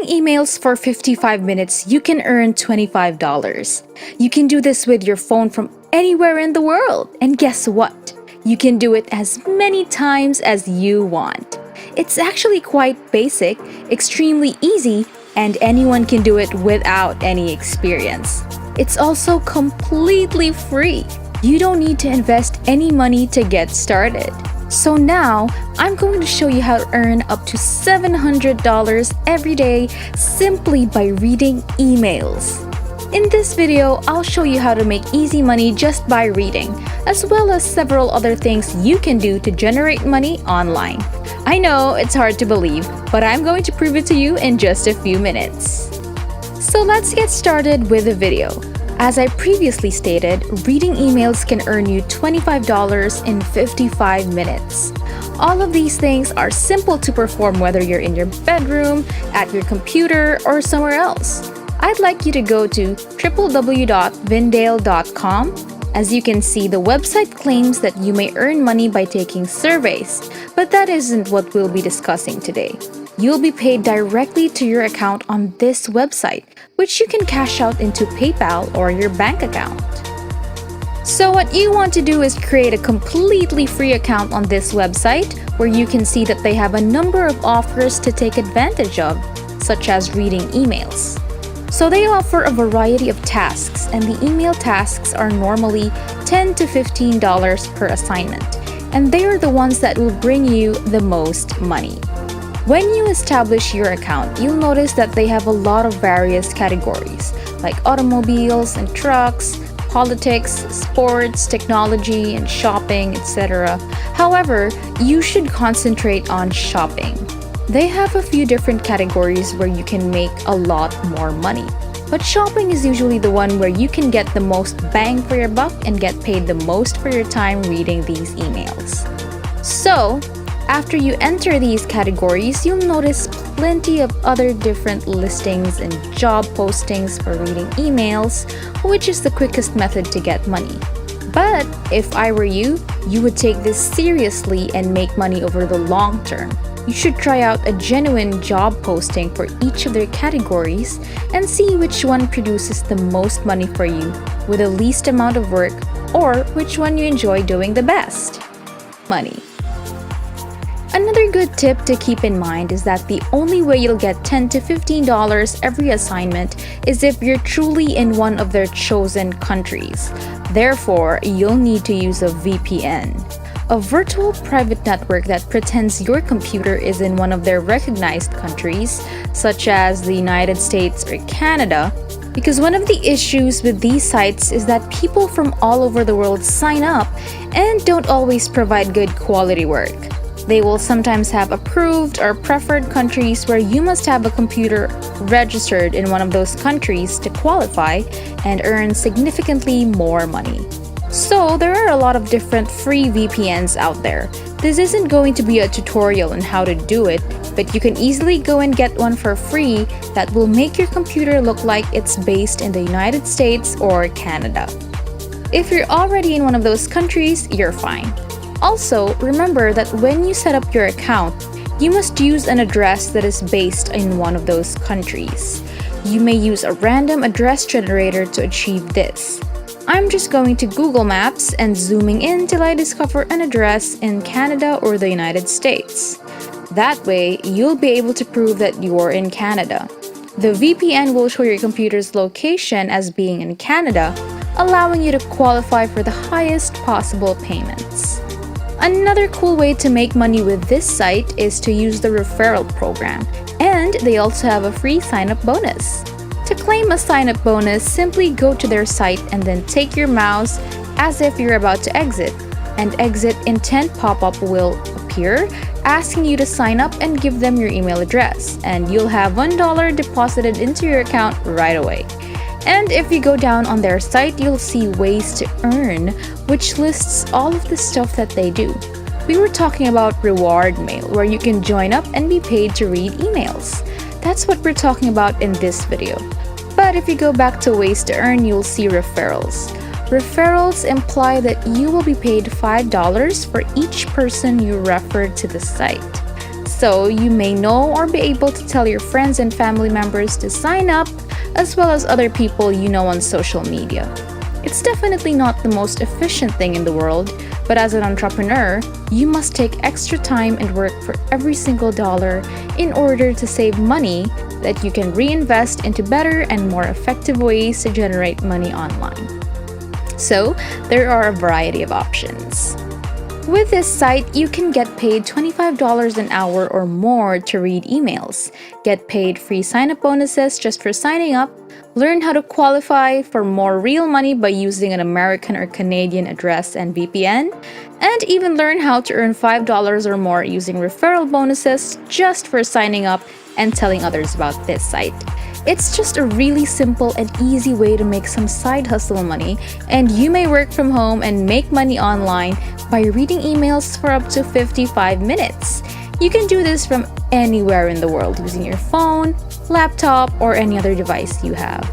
Reading emails for 55 minutes, you can earn $25. You can do this with your phone from anywhere in the world. And guess what? You can do it as many times as you want. It's actually quite basic, extremely easy, and anyone can do it without any experience. It's also completely free. You don't need to invest any money to get started. So now, I'm going to show you how to earn up to $700 every day simply by reading emails. In this video, I'll show you how to make easy money just by reading, as well as several other things you can do to generate money online. I know it's hard to believe, but I'm going to prove it to you in just a few minutes. So let's get started with the video. As I previously stated, reading emails can earn you $25 in 55 minutes. All of these things are simple to perform whether you're in your bedroom, at your computer, or somewhere else. I'd like you to go to www.vindale.com. As you can see, the website claims that you may earn money by taking surveys, but that isn't what we'll be discussing today. You'll be paid directly to your account on this website, which you can cash out into PayPal or your bank account. So what you want to do is create a completely free account on this website where you can see that they have a number of offers to take advantage of, such as reading emails. So they offer a variety of tasks, and the email tasks are normally $10 to $15 per assignment, and they are the ones that will bring you the most money. When you establish your account, you'll notice that they have a lot of various categories, like automobiles and trucks, politics, sports, technology, and shopping, etc. However, you should concentrate on shopping. They have a few different categories where you can make a lot more money. But shopping is usually the one where you can get the most bang for your buck and get paid the most for your time reading these emails. So, after you enter these categories, you'll notice plenty of other different listings and job postings for reading emails, which is the quickest method to get money. But if I were you, you would take this seriously and make money over the long term. You should try out a genuine job posting for each of their categories and see which one produces the most money for you with the least amount of work, or which one you enjoy doing the best. Money. Another good tip to keep in mind is that the only way you'll get $10 to $15 every assignment is if you're truly in one of their chosen countries. Therefore, you'll need to use a VPN, a virtual private network that pretends your computer is in one of their recognized countries, such as the United States or Canada, because one of the issues with these sites is that people from all over the world sign up and don't always provide good quality work. They will sometimes have approved or preferred countries where you must have a computer registered in one of those countries to qualify and earn significantly more money. So there are a lot of different free VPNs out there. This isn't going to be a tutorial on how to do it, but you can easily go and get one for free that will make your computer look like it's based in the United States or Canada. If you're already in one of those countries, you're fine. Also, remember that when you set up your account, you must use an address that is based in one of those countries. You may use a random address generator to achieve this. I'm just going to Google Maps and zooming in till I discover an address in Canada or the United States. That way, you'll be able to prove that you're in Canada. The VPN will show your computer's location as being in Canada, allowing you to qualify for the highest possible payments. Another cool way to make money with this site is to use the referral program, and they also have a free sign-up bonus. To claim a sign-up bonus, simply go to their site and then take your mouse as if you're about to exit. An exit intent pop-up will appear, asking you to sign up and give them your email address, and you'll have $1 deposited into your account right away. And if you go down on their site, you'll see ways to earn, which lists all of the stuff that they do. We were talking about Reward Mail, where you can join up and be paid to read emails. That's what we're talking about in this video. But if you go back to ways to earn, you'll see referrals. Referrals imply that you will be paid $5 for each person you refer to the site. So you may know or be able to tell your friends and family members to sign up, as well as other people you know on social media. It's definitely not the most efficient thing in the world, but as an entrepreneur, you must take extra time and work for every single dollar in order to save money that you can reinvest into better and more effective ways to generate money online. So, there are a variety of options. With this site, you can get paid $25 an hour or more to read emails, get paid free sign-up bonuses just for signing up, learn how to qualify for more real money by using an American or Canadian address and VPN, and even learn how to earn $5 or more using referral bonuses just for signing up and telling others about this site. It's just a really simple and easy way to make some side hustle money, and you may work from home and make money online by reading emails for up to 55 minutes. You can do this from anywhere in the world using your phone, laptop, or any other device you have.